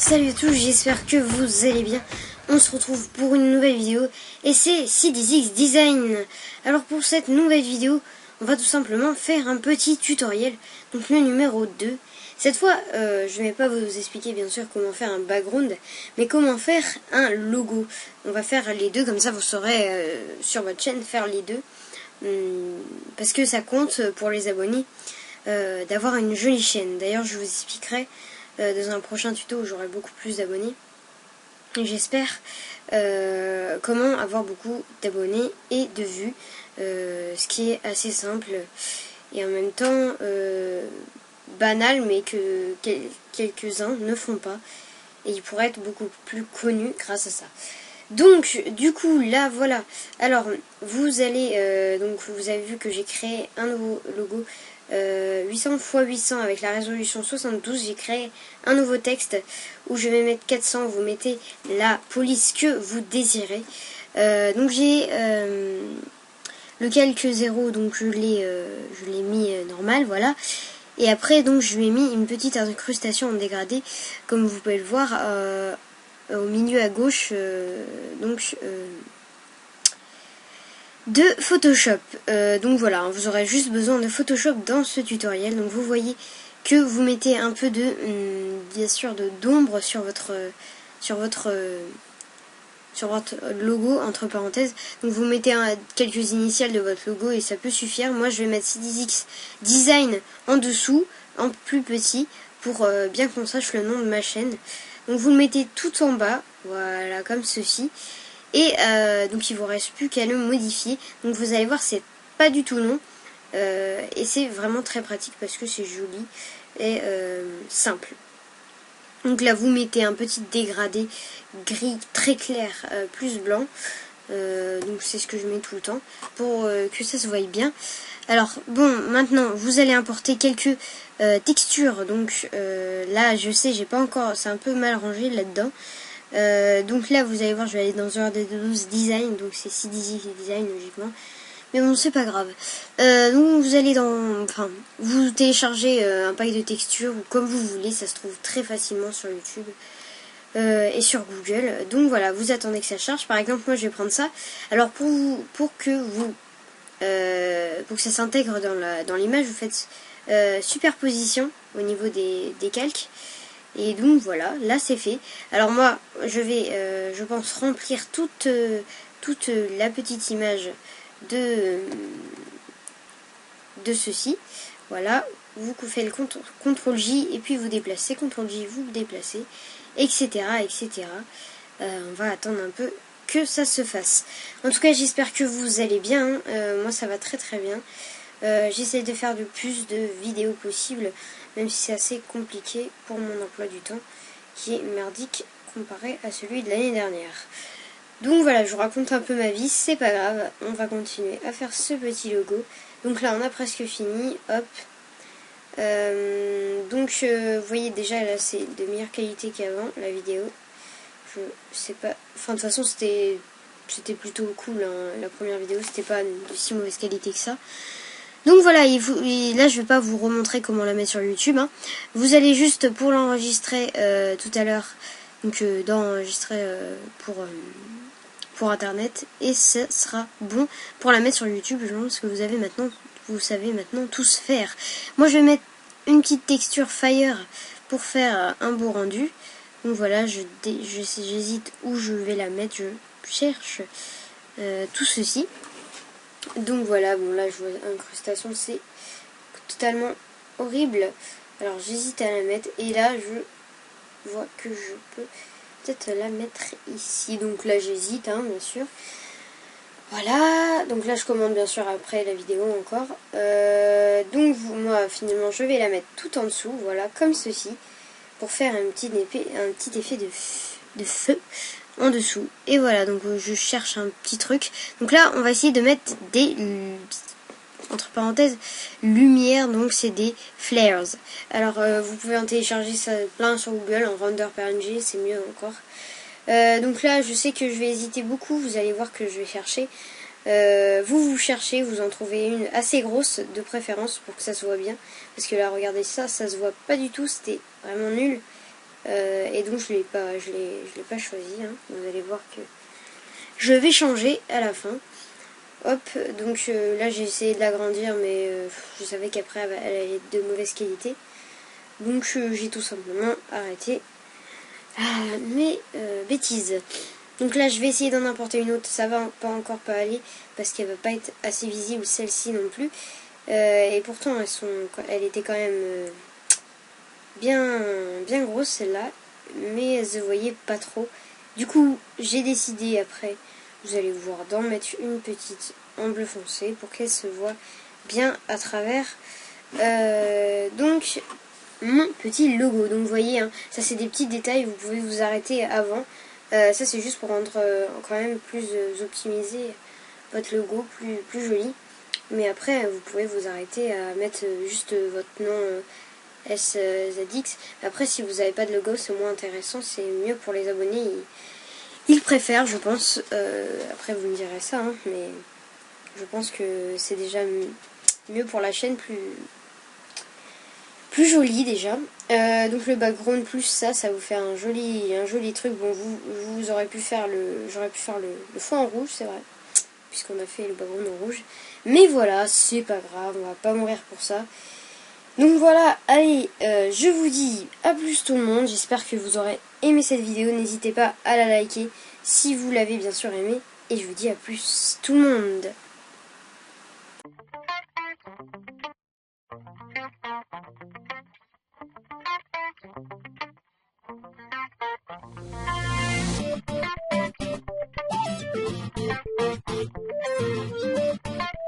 Salut à tous, j'espère que vous allez bien. On se retrouve pour une nouvelle vidéo et c'est C10X Design. Alors pour cette nouvelle vidéo, on va tout simplement faire un petit tutoriel, donc le numéro 2. Cette fois, je ne vais pas vous expliquer bien sûr comment faire un background, mais comment faire un logo. On va faire les deux, comme ça vous saurez sur votre chaîne faire les deux. Parce que ça compte pour les abonnés d'avoir une jolie chaîne. D'ailleurs je vous expliquerai dans un prochain tuto où j'aurai beaucoup plus d'abonnés. Et j'espère comment avoir beaucoup d'abonnés et de vues, ce qui est assez simple et en même temps banal, mais que quelques-uns ne font pas. Et ils pourraient être beaucoup plus connus grâce à ça. Donc, du coup, là, voilà. Alors, vous allez, donc, vous avez vu que j'ai créé un nouveau logo 800 x 800 avec la résolution 72. J'ai créé un nouveau texte où je vais mettre 400. Vous mettez la police que vous désirez. Donc, j'ai le calque 0, donc je l'ai mis normal, voilà. Et après, donc, je lui ai mis une petite incrustation en dégradé, comme vous pouvez le voir. Au milieu à gauche de Photoshop. Donc voilà, vous aurez juste besoin de Photoshop dans ce tutoriel. Donc vous voyez que vous mettez un peu de bien sûr d'ombre sur votre logo entre parenthèses. Donc vous mettez quelques initiales de votre logo et ça peut suffire. Moi je vais mettre C10X Design en dessous, en plus petit, pour bien qu'on sache le nom de ma chaîne. Donc vous le mettez tout en bas, voilà, comme ceci. Et donc il vous reste plus qu'à le modifier. Donc vous allez voir, c'est pas du tout long. Et c'est vraiment très pratique parce que c'est joli et simple. Donc là vous mettez un petit dégradé gris très clair plus blanc. Donc c'est ce que je mets tout le temps pour que ça se voie bien. Alors bon, maintenant vous allez importer quelques textures. Donc là je sais, j'ai pas encore, c'est un peu mal rangé là-dedans. Donc là vous allez voir, je vais aller dans ERD12 Design, donc c'est C10X Design logiquement. Mais bon, c'est pas grave. Donc vous allez vous téléchargez un pack de textures ou comme vous voulez, ça se trouve très facilement sur YouTube. Et sur Google. Donc voilà, vous attendez que ça charge. Par exemple, moi je vais prendre ça. Alors pour que ça s'intègre dans l'image, vous faites superposition au niveau des calques. Et donc voilà, là c'est fait. Alors moi je vais, je pense, remplir toute la petite image de ceci. Voilà, vous faites le CTRL J et puis vous déplacez, CTRL J, vous déplacez, etc. etc. On va attendre un peu que ça se fasse. En tout cas, j'espère que vous allez bien. Moi, ça va très très bien. J'essaie de faire le plus de vidéos possible, même si c'est assez compliqué pour mon emploi du temps, qui est merdique comparé à celui de l'année dernière. Donc voilà, je vous raconte un peu ma vie, c'est pas grave. On va continuer à faire ce petit logo. Donc là, on a presque fini. Hop. Donc vous voyez déjà là c'est de meilleure qualité qu'avant la vidéo. Je sais pas, enfin de toute façon c'était plutôt cool hein. La première vidéo c'était pas de si mauvaise qualité que ça. Donc voilà, et là je vais pas vous remontrer comment la mettre sur YouTube hein. Vous allez juste pour l'enregistrer tout à l'heure, donc d'enregistrer pour internet et ça sera bon pour la mettre sur YouTube. Je pense que vous savez maintenant tous faire. Moi je vais mettre une petite texture Fire pour faire un beau rendu. Donc voilà, j'hésite où je vais la mettre, je cherche tout ceci. Donc voilà, bon là je vois incrustation, c'est totalement horrible. Alors j'hésite à la mettre et là je vois que je peux peut-être la mettre ici. Donc là j'hésite hein, bien sûr. Voilà, donc là je commande bien sûr après la vidéo encore. Donc moi finalement je vais la mettre tout en dessous, voilà, comme ceci, pour faire un petit effet de feu en dessous. Et voilà, donc je cherche un petit truc. Donc là on va essayer de mettre des, entre parenthèses, lumière, donc c'est des flares. Alors vous pouvez en télécharger ça plein sur Google, en render.png, c'est mieux encore. Donc là je sais que je vais hésiter beaucoup, vous allez voir que je vais chercher. Vous cherchez, vous en trouvez une assez grosse de préférence pour que ça se voit bien. Parce que là regardez ça, ça se voit pas du tout, c'était vraiment nul. Et donc je l'ai pas choisi, hein. Vous allez voir que je vais changer à la fin. Hop, donc là j'ai essayé de l'agrandir, mais je savais qu'après elle allait être de mauvaise qualité. Donc j'ai tout simplement arrêté mes bêtises. Donc là je vais essayer d'en importer une autre, ça va pas aller parce qu'elle va pas être assez visible, celle-ci non plus. Et pourtant elle était quand même bien grosse celle-là, mais elle se voyait pas trop. Du coup j'ai décidé après, vous allez voir, d'en mettre une petite en bleu foncé pour qu'elle se voit bien à travers donc mon petit logo. Donc vous voyez, hein, ça c'est des petits détails, vous pouvez vous arrêter avant. Ça c'est juste pour rendre quand même plus optimisé votre logo, plus joli. Mais après vous pouvez vous arrêter à mettre juste votre nom SZX. Après si vous n'avez pas de logo c'est moins intéressant, c'est mieux pour les abonnés. Ils préfèrent, je pense. Après vous me direz ça, hein, mais je pense que c'est déjà mieux pour la chaîne, plus joli déjà. Donc le background plus ça vous fait un joli truc. Bon, vous aurez pu faire j'aurais pu faire le fond en rouge, c'est vrai, puisqu'on a fait le background en rouge. Mais voilà, c'est pas grave, on va pas mourir pour ça. Donc voilà, allez, je vous dis à plus tout le monde. J'espère que vous aurez aimé cette vidéo. N'hésitez pas à la liker si vous l'avez bien sûr aimé. Et je vous dis à plus tout le monde.